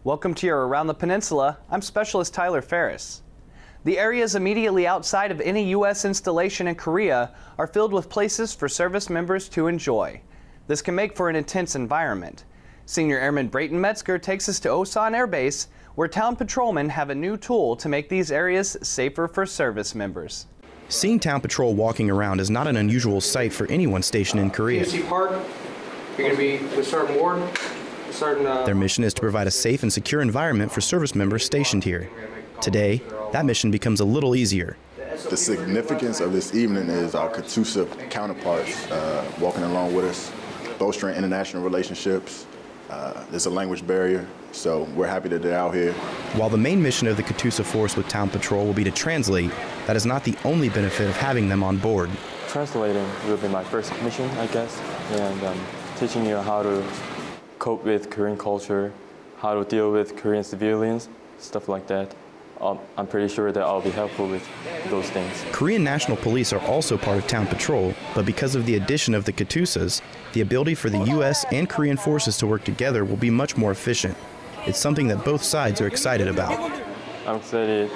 Welcome to your Around the Peninsula. I'm Specialist Tyler Ferris. The areas immediately outside of any U.S. installation in Korea are filled with places for service members to enjoy. This can make for an intense environment. Senior Airman Brayton Metzger takes us to Osan Air Base, where town patrolmen have a new tool to make these areas safer for service members. Seeing town patrol walking around is not an unusual sight for anyone stationed in Korea. Park, you're going to be with certain ward, Their mission is to provide a safe and secure environment for service members stationed here. Today, that mission becomes a little easier. The significance of this evening is our Katusa counterparts walking along with us, bolstering international relationships. There's a language barrier, so we're happy that they're out here. While the main mission of the Katusa force with town patrol will be to translate, that is not the only benefit of having them on board. Translating will be my first mission, I guess, and teaching you how to cope with Korean culture, how to deal with Korean civilians, stuff like that. I'm pretty sure that I'll be helpful with those things. Korean National Police are also part of town patrol, but because of the addition of the Katusas, the ability for the U.S. and Korean forces to work together will be much more efficient. It's something that both sides are excited about. I'm excited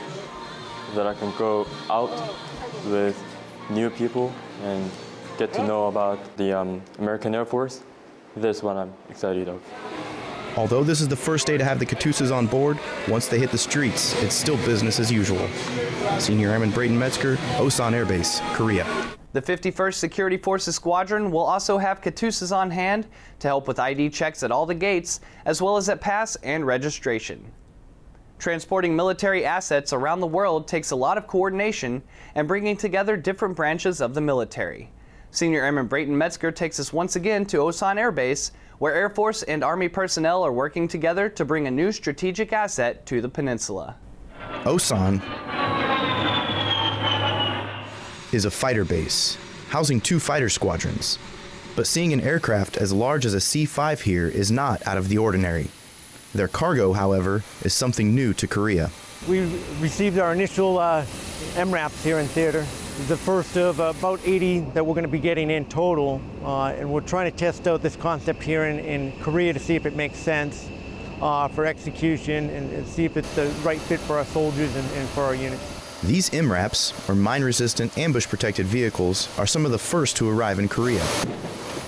that I can go out with new people and get to know about the American Air Force. That's what I'm excited of. Although this is the first day to have the Katusas on board, once they hit the streets, it's still business as usual. Senior Airman Brayton Metzger, Osan Air Base, Korea. The 51st Security Forces Squadron will also have Katusas on hand to help with ID checks at all the gates, as well as at pass and registration. Transporting military assets around the world takes a lot of coordination and bringing together different branches of the military. Senior Airman Brayton Metzger takes us once again to Osan Air Base, where Air Force and Army personnel are working together to bring a new strategic asset to the peninsula. Osan is a fighter base, housing 2 fighter squadrons. But seeing an aircraft as large as a C-5 here is not out of the ordinary. Their cargo, however, is something new to Korea. We received our initial MRAPs here in theater. The first of about 80 that we're going to be getting in total, and we're trying to test out this concept here in Korea to see if it makes sense for execution and see if it's the right fit for our soldiers and for our units. These MRAPs, or mine-resistant ambush-protected vehicles, are some of the first to arrive in Korea.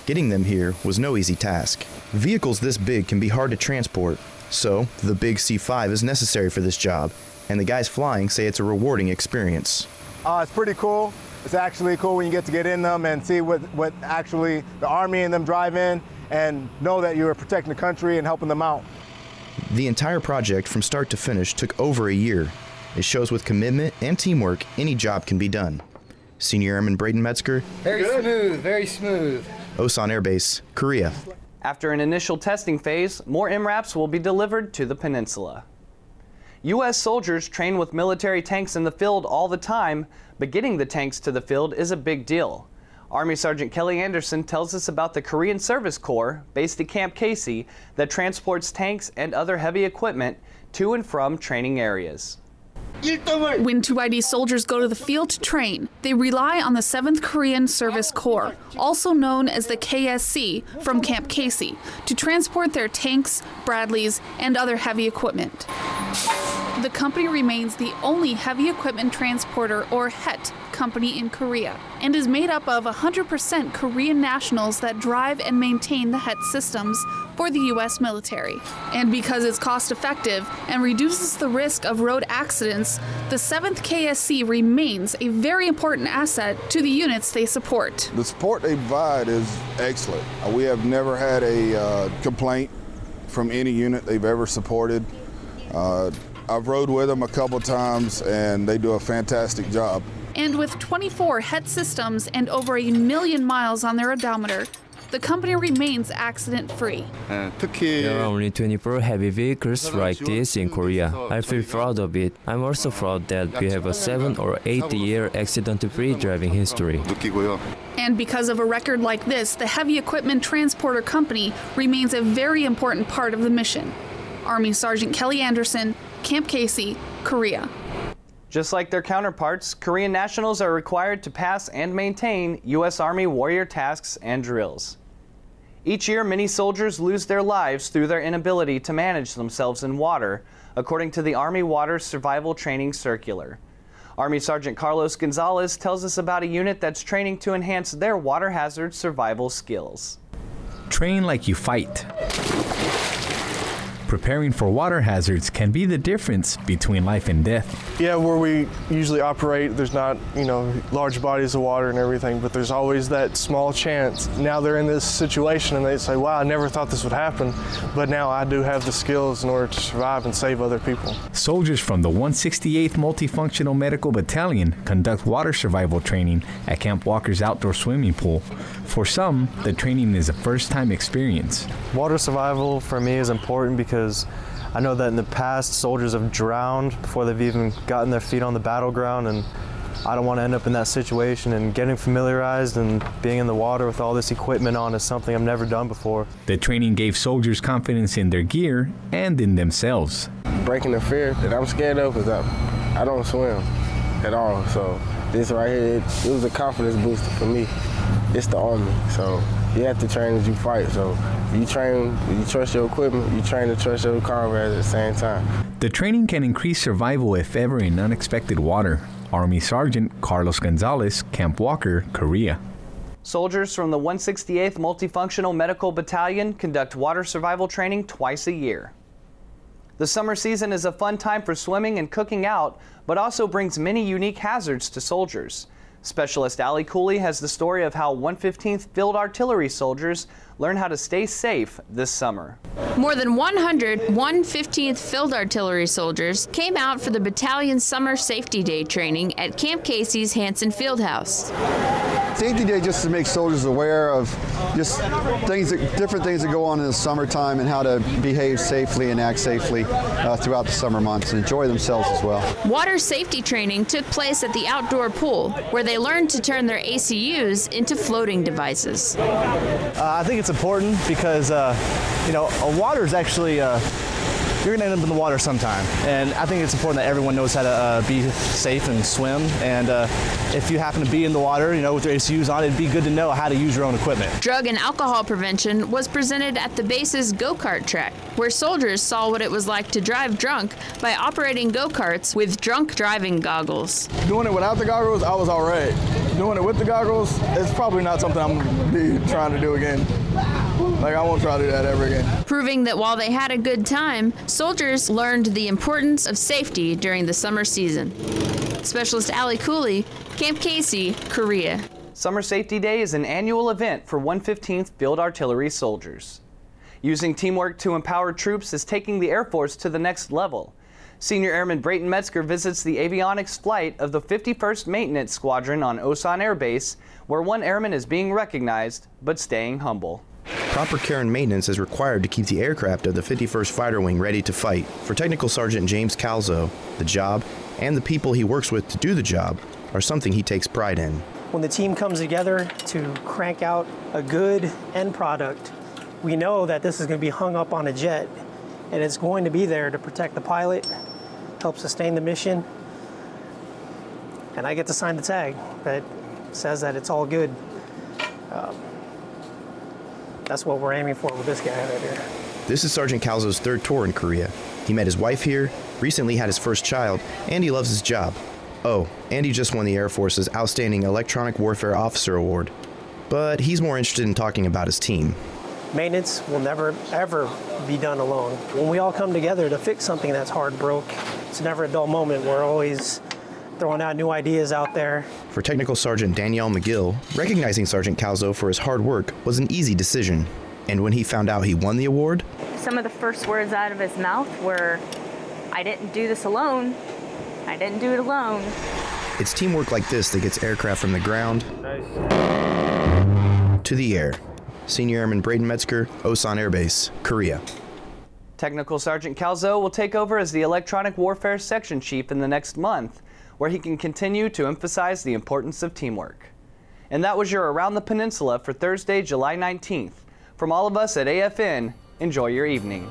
Getting them here was no easy task. Vehicles this big can be hard to transport, so the big C-5 is necessary for this job, and the guys flying say it's a rewarding experience. It's pretty cool. It's actually cool when you get to get in them and see what actually the Army and them drive in and know that you're protecting the country and helping them out. The entire project from start to finish took over a year. It shows with commitment and teamwork any job can be done. Senior Airman Brayton Metzger. Very smooth, very smooth. Osan Air Base, Korea. After an initial testing phase, more MRAPs will be delivered to the peninsula. U.S. soldiers train with military tanks in the field all the time, but getting the tanks to the field is a big deal. Army Sergeant Kelly Anderson tells us about the Korean Service Corps, based at Camp Casey, that transports tanks and other heavy equipment to and from training areas. When 2ID soldiers go to the field to train, they rely on the 7th Korean Service Corps, also known as the KSC, from Camp Casey, to transport their tanks, Bradleys, and other heavy equipment. The company remains the only heavy equipment transporter, or HET, company in Korea, and is made up of 100% Korean nationals that drive and maintain the HET systems for the U.S. military. And because it's cost-effective and reduces the risk of road accidents, the 7th KSC remains a very important asset to the units they support. The support they provide is excellent. We have never had a complaint from any unit they've ever supported. I've rode with them a couple times, and they do a fantastic job. And with 24 HET systems and over 1 million miles on their odometer, the company remains accident-free. There are only 24 heavy vehicles like this in Korea. I feel proud of it. I'm also proud that we have a 7 or 8 year accident-free driving history. And because of a record like this, the Heavy Equipment Transporter Company remains a very important part of the mission. Army Sergeant Kelly Anderson, Camp Casey, Korea. Just like their counterparts, Korean nationals are required to pass and maintain U.S. Army warrior tasks and drills. Each year, many soldiers lose their lives through their inability to manage themselves in water, according to the Army Water Survival Training Circular. Army Sergeant Carlos Gonzalez tells us about a unit that's training to enhance their water hazard survival skills. Train like you fight. Preparing for water hazards can be the difference between life and death. Yeah, where we usually operate, there's not, large bodies of water and everything, but there's always that small chance. Now they're in this situation and they say, wow, I never thought this would happen, but now I do have the skills in order to survive and save other people. Soldiers from the 168th Multifunctional Medical Battalion conduct water survival training at Camp Walker's outdoor swimming pool. For some, the training is a first-time experience. Water survival for me is important because I know that in the past soldiers have drowned before they've even gotten their feet on the battleground, and I don't want to end up in that situation. And getting familiarized and being in the water with all this equipment on is something I've never done before. The training gave soldiers confidence in their gear and in themselves. Breaking the fear that I'm scared of is I don't swim at all, so this right here, it was a confidence booster for me. It's the Army, so you have to train as you fight. So you train, you trust your equipment, you train to trust your comrades at the same time. The training can increase survival if ever in unexpected water. Army Sergeant Carlos Gonzalez, Camp Walker, Korea. Soldiers from the 168th Multifunctional Medical Battalion conduct water survival training twice a year. The summer season is a fun time for swimming and cooking out, but also brings many unique hazards to soldiers. Specialist Allie Cooley has the story of how 115th Field Artillery soldiers learn how to stay safe this summer. More than 100 115th Field Artillery soldiers came out for the battalion's Summer Safety Day training at Camp Casey's Hanson Fieldhouse. Safety Day just to make soldiers aware of just different things that go on in the summertime and how to behave safely and act safely throughout the summer months and enjoy themselves as well. Water safety training took place at the outdoor pool, where they learned to turn their ACUs into floating devices. I think it's important because, water is actually, you're going to end up in the water sometime. And I think it's important that everyone knows how to be safe and swim. And if you happen to be in the water, with your ACUs on, it'd be good to know how to use your own equipment. Drug and alcohol prevention was presented at the base's go-kart track, where soldiers saw what it was like to drive drunk by operating go-karts with drunk driving goggles. Doing it without the goggles, I was all right. Doing it with the goggles, it's probably not something I'm going to be trying to do again. I won't try to do that ever again. Proving that while they had a good time, soldiers learned the importance of safety during the summer season. Specialist Allie Cooley, Camp Casey, Korea. Summer Safety Day is an annual event for 115th Field Artillery soldiers. Using teamwork to empower troops is taking the Air Force to the next level. Senior Airman Brayton Metzger visits the avionics flight of the 51st Maintenance Squadron on Osan Air Base, where one airman is being recognized but staying humble. Proper care and maintenance is required to keep the aircraft of the 51st Fighter Wing ready to fight. For Technical Sergeant James Calzo, the job and the people he works with to do the job are something he takes pride in. When the team comes together to crank out a good end product, we know that this is going to be hung up on a jet, and it's going to be there to protect the pilot, help sustain the mission, and I get to sign the tag that says that it's all good. That's what we're aiming for with this guy right here. This is Sergeant Calzo's third tour in Korea. He met his wife here, recently had his first child, and he loves his job. Oh, and he just won the Air Force's Outstanding Electronic Warfare Officer Award. But he's more interested in talking about his team. Maintenance will never, ever be done alone. When we all come together to fix something that's hard broke, it's never a dull moment. We're always throwing out new ideas out there. For Technical Sergeant Danielle McGill, recognizing Sergeant Calzo for his hard work was an easy decision. And when he found out he won the award, some of the first words out of his mouth were, "I didn't do this alone. I didn't do it alone." It's teamwork like this that gets aircraft from the ground to the air. Senior Airman Brayton Metzger, Osan Air Base, Korea. Technical Sergeant Calzo will take over as the Electronic Warfare Section Chief in the next month, where he can continue to emphasize the importance of teamwork. And that was your Around the Peninsula for Thursday, July 19th. From all of us at AFN, enjoy your evening.